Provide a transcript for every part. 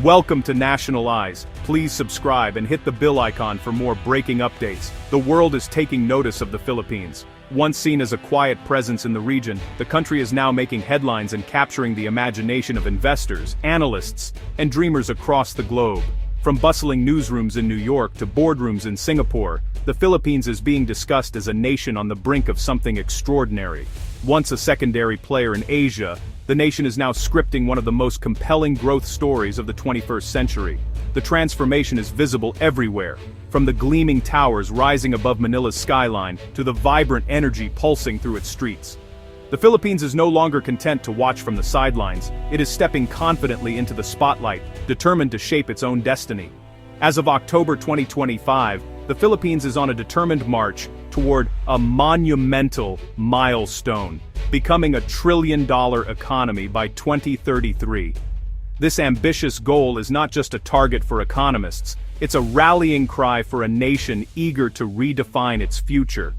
Welcome to National Eyes. Please subscribe and hit the bell icon for more breaking updates. The world is taking notice of the Philippines. Once seen as a quiet presence in the region, the country is now making headlines and capturing the imagination of investors, analysts, and dreamers across the globe. From bustling newsrooms in New York to boardrooms in Singapore, the Philippines is being discussed as a nation on the brink of something extraordinary. Once a secondary player in Asia, the nation is now scripting one of the most compelling growth stories of the 21st century. The transformation is visible everywhere, from the gleaming towers rising above Manila's skyline to the vibrant energy pulsing through its streets. The Philippines is no longer content to watch from the sidelines. It is stepping confidently into the spotlight, determined to shape its own destiny. As of October 2025, the Philippines is on a determined march toward a monumental milestone, becoming a trillion-dollar economy by 2033. This ambitious goal is not just a target for economists, it's a rallying cry for a nation eager to redefine its future.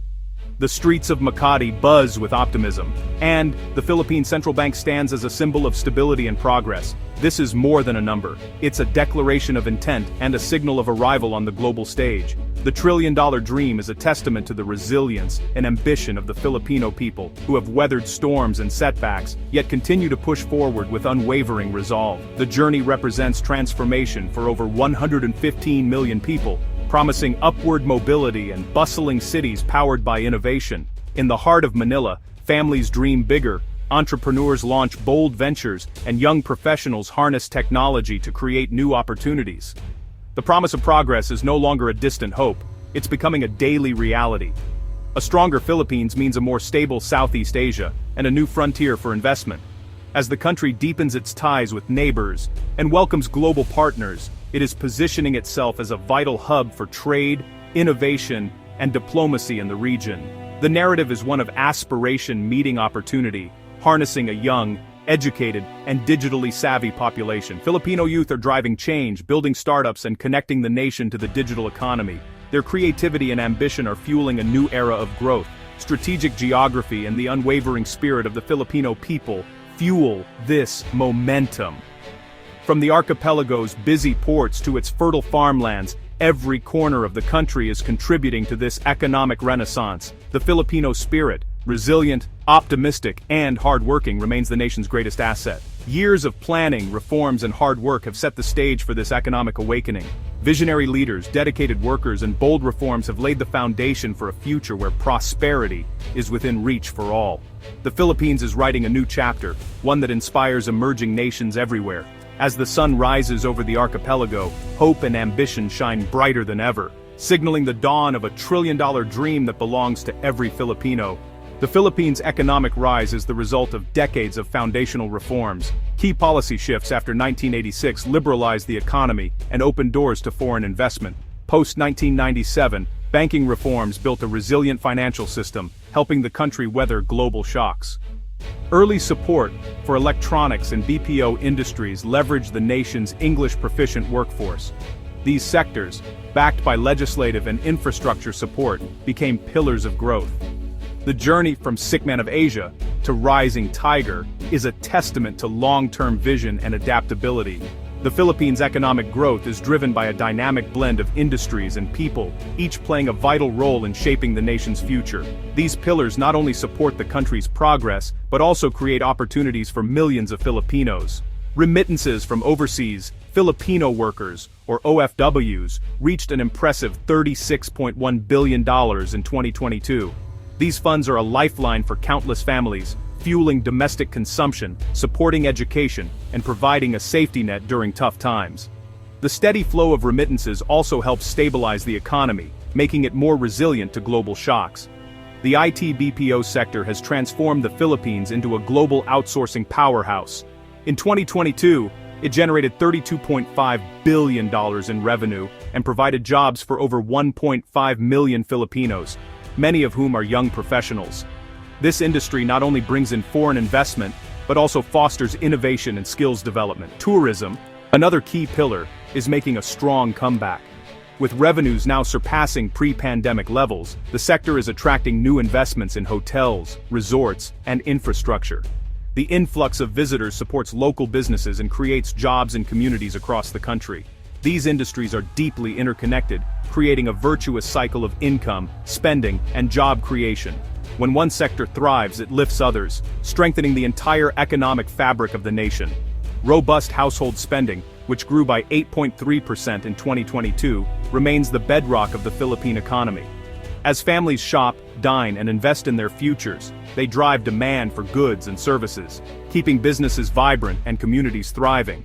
The streets of Makati buzz with optimism, and the Philippine Central Bank stands as a symbol of stability and progress. This is more than a number. It's a declaration of intent and a signal of arrival on the global stage. The trillion-dollar dream is a testament to the resilience and ambition of the Filipino people, who have weathered storms and setbacks, yet continue to push forward with unwavering resolve. The journey represents transformation for over 115 million people, promising upward mobility and bustling cities powered by innovation. In the heart of Manila, families dream bigger, entrepreneurs launch bold ventures, and young professionals harness technology to create new opportunities. The promise of progress is no longer a distant hope, it's becoming a daily reality. A stronger Philippines means a more stable Southeast Asia and a new frontier for investment. As the country deepens its ties with neighbors and welcomes global partners, it is positioning itself as a vital hub for trade, innovation, and diplomacy in the region. The narrative is one of aspiration meeting opportunity, harnessing a young, educated, and digitally savvy population. Filipino youth are driving change, building startups, and connecting the nation to the digital economy. Their creativity and ambition are fueling a new era of growth. Strategic geography and the unwavering spirit of the Filipino people fuel this momentum. From the archipelago's busy ports to its fertile farmlands, every corner of the country is contributing to this economic renaissance. The Filipino spirit, resilient, optimistic, and hardworking, remains the nation's greatest asset. Years of planning, reforms, and hard work have set the stage for this economic awakening. Visionary leaders, dedicated workers, and bold reforms have laid the foundation for a future where prosperity is within reach for all. The Philippines is writing a new chapter, one that inspires emerging nations everywhere. As the sun rises over the archipelago, hope and ambition shine brighter than ever, signaling the dawn of a trillion-dollar dream that belongs to every Filipino. The Philippines' economic rise is the result of decades of foundational reforms. Key policy shifts after 1986 liberalized the economy and opened doors to foreign investment. Post-1997, banking reforms built a resilient financial system, helping the country weather global shocks. Early support for electronics and BPO industries leveraged the nation's English-proficient workforce. These sectors, backed by legislative and infrastructure support, became pillars of growth. The journey from sick man of Asia to rising tiger is a testament to long-term vision and adaptability. The Philippines' economic growth is driven by a dynamic blend of industries and people, each playing a vital role in shaping the nation's future. These pillars not only support the country's progress, but also create opportunities for millions of Filipinos. Remittances from overseas Filipino workers, or OFWs, reached an impressive $36.1 billion in 2022. These funds are a lifeline for countless families, fueling domestic consumption, supporting education, and providing a safety net during tough times. The steady flow of remittances also helps stabilize the economy, making it more resilient to global shocks. The IT BPO sector has transformed the Philippines into a global outsourcing powerhouse. In 2022, it generated $32.5 billion in revenue and provided jobs for over 1.5 million Filipinos, many of whom are young professionals. This industry not only brings in foreign investment, but also fosters innovation and skills development. Tourism, another key pillar, is making a strong comeback. With revenues now surpassing pre-pandemic levels, the sector is attracting new investments in hotels, resorts, and infrastructure. The influx of visitors supports local businesses and creates jobs in communities across the country. These industries are deeply interconnected, creating a virtuous cycle of income, spending, and job creation. When one sector thrives, it lifts others, strengthening the entire economic fabric of the nation. Robust household spending, which grew by 8.3% in 2022, remains the bedrock of the Philippine economy. As families shop, dine, and invest in their futures, they drive demand for goods and services, keeping businesses vibrant and communities thriving.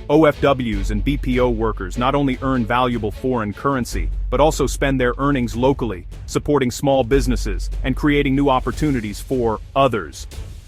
OFWs and BPO workers not only earn valuable foreign currency, but also spend their earnings locally, supporting small businesses and creating new opportunities for others.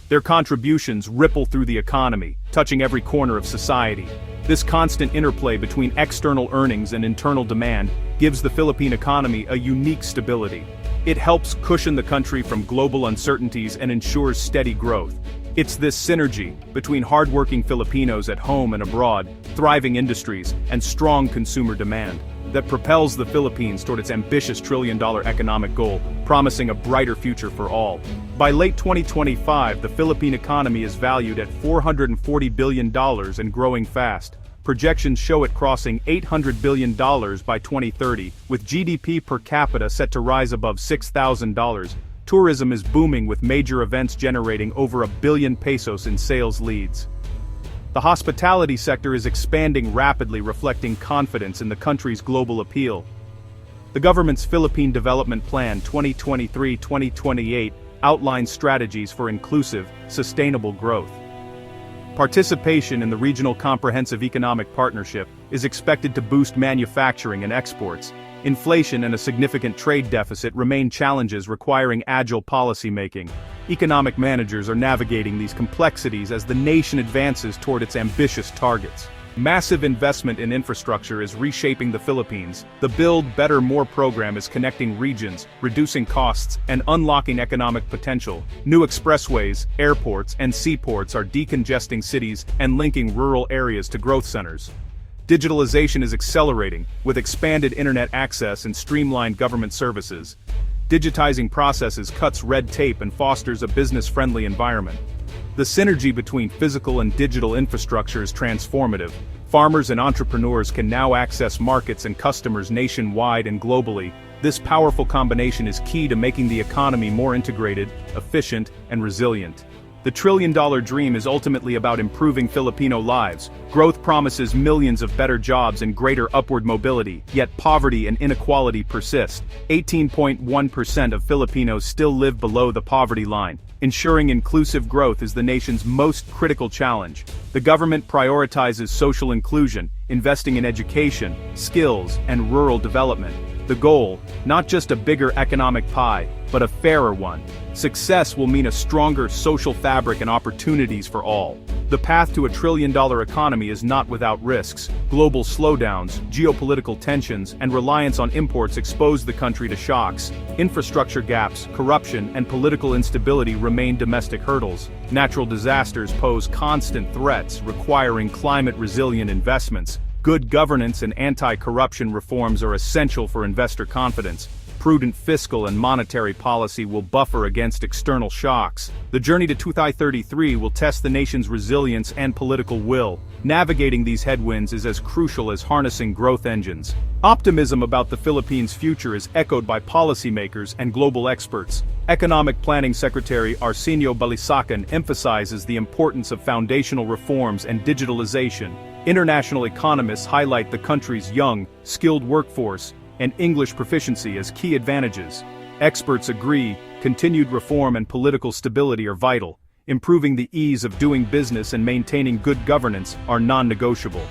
Their contributions ripple through the economy, touching every corner of society. This constant interplay between external earnings and internal demand gives the Philippine economy a unique stability. It helps cushion the country from global uncertainties and ensures steady growth. It's this synergy between hardworking Filipinos at home and abroad, thriving industries, and strong consumer demand that propels the Philippines toward its ambitious trillion-dollar economic goal, promising a brighter future for all. By late 2025, the Philippine economy is valued at $440 billion and growing fast. Projections show it crossing $800 billion by 2030, with GDP per capita set to rise above $6,000. Tourism is booming with major events generating over $1 billion pesos in sales leads. The hospitality sector is expanding rapidly, reflecting confidence in the country's global appeal. The government's Philippine Development Plan 2023-2028 outlines strategies for inclusive, sustainable growth. Participation in the Regional Comprehensive Economic Partnership is expected to boost manufacturing and exports. Inflation and a significant trade deficit remain challenges requiring agile policymaking. Economic managers are navigating these complexities as the nation advances toward its ambitious targets. Massive investment in infrastructure is reshaping the Philippines. The Build Better More program is connecting regions, reducing costs, and unlocking economic potential. New expressways, airports, and seaports are decongesting cities and linking rural areas to growth centers. Digitalization is accelerating, with expanded internet access and streamlined government services. Digitizing processes cuts red tape and fosters a business-friendly environment. The synergy between physical and digital infrastructure is transformative. Farmers and entrepreneurs can now access markets and customers nationwide and globally. This powerful combination is key to making the economy more integrated, efficient, and resilient. The trillion-dollar dream is ultimately about improving Filipino lives. Growth promises millions of better jobs and greater upward mobility, yet poverty and inequality persist. 18.1% of Filipinos still live below the poverty line. Ensuring inclusive growth is the nation's most critical challenge. The government prioritizes social inclusion, investing in education, skills, and rural development. The goal, not just a bigger economic pie, but a fairer one. Success will mean a stronger social fabric and opportunities for all. The path to a trillion-dollar economy is not without risks. Global slowdowns, geopolitical tensions, and reliance on imports expose the country to shocks. Infrastructure gaps, corruption, and political instability remain domestic hurdles. Natural disasters pose constant threats, requiring climate-resilient investments. Good governance and anti-corruption reforms are essential for investor confidence. Prudent fiscal and monetary policy will buffer against external shocks. The journey to 2033 will test the nation's resilience and political will. Navigating these headwinds is as crucial as harnessing growth engines. Optimism about the Philippines' future is echoed by policymakers and global experts. Economic Planning Secretary Arsenio Balisacan emphasizes the importance of foundational reforms and digitalization. International economists highlight the country's young, skilled workforce and English proficiency as key advantages. Experts agree, continued reform and political stability are vital. Improving the ease of doing business and maintaining good governance are non-negotiable.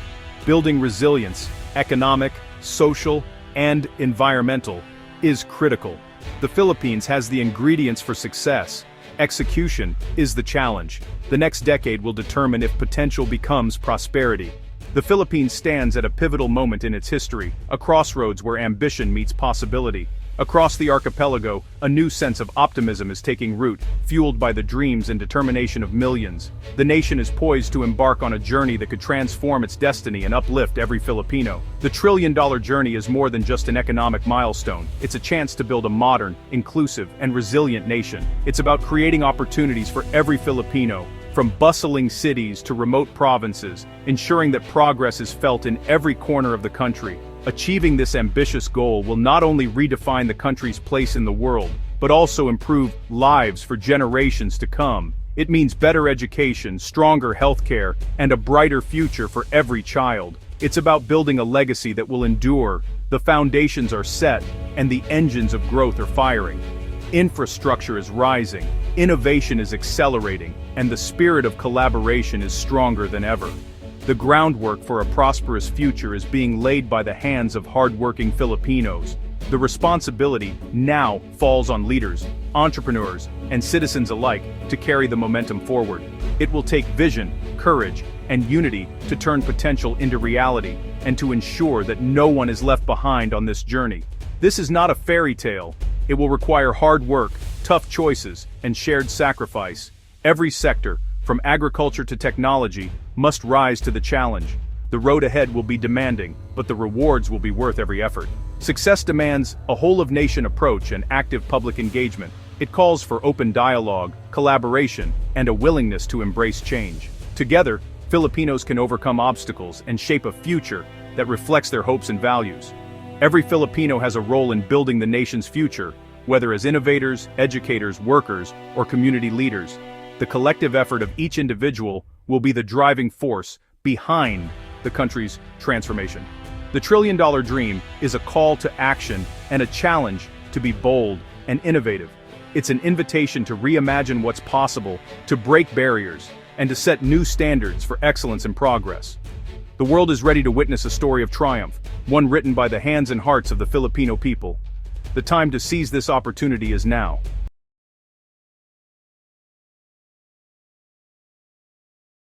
Building resilience, economic, social, and environmental, is critical. The Philippines has the ingredients for success. Execution is the challenge. The next decade will determine if potential becomes prosperity. The Philippines stands at a pivotal moment in its history, a crossroads where ambition meets possibility. Across the archipelago, a new sense of optimism is taking root, fueled by the dreams and determination of millions. The nation is poised to embark on a journey that could transform its destiny and uplift every Filipino. The trillion-dollar journey is more than just an economic milestone. It's a chance to build a modern, inclusive, and resilient nation. It's about creating opportunities for every Filipino, from bustling cities to remote provinces, ensuring that progress is felt in every corner of the country. Achieving this ambitious goal will not only redefine the country's place in the world, but also improve lives for generations to come. It means better education, stronger healthcare, and a brighter future for every child. It's about building a legacy that will endure. The foundations are set, and the engines of growth are firing. Infrastructure is rising, innovation is accelerating, and the spirit of collaboration is stronger than ever. The groundwork for a prosperous future is being laid by the hands of hardworking Filipinos. The responsibility now falls on leaders, entrepreneurs, and citizens alike to carry the momentum forward. It will take vision, courage, and unity to turn potential into reality, and to ensure that no one is left behind on this journey. This is not a fairy tale. It will require hard work, tough choices, and shared sacrifice. Every sector, from agriculture to technology, must rise to the challenge. The road ahead will be demanding, but the rewards will be worth every effort. Success demands a whole-of-nation approach and active public engagement. It calls for open dialogue, collaboration, and a willingness to embrace change. Together, Filipinos can overcome obstacles and shape a future that reflects their hopes and values. Every Filipino has a role in building the nation's future, whether as innovators, educators, workers, or community leaders. The collective effort of each individual will be the driving force behind the country's transformation. The trillion-dollar dream is a call to action and a challenge to be bold and innovative. It's an invitation to reimagine what's possible, to break barriers, and to set new standards for excellence and progress. The world is ready to witness a story of triumph, one written by the hands and hearts of the Filipino people. The time to seize this opportunity is now.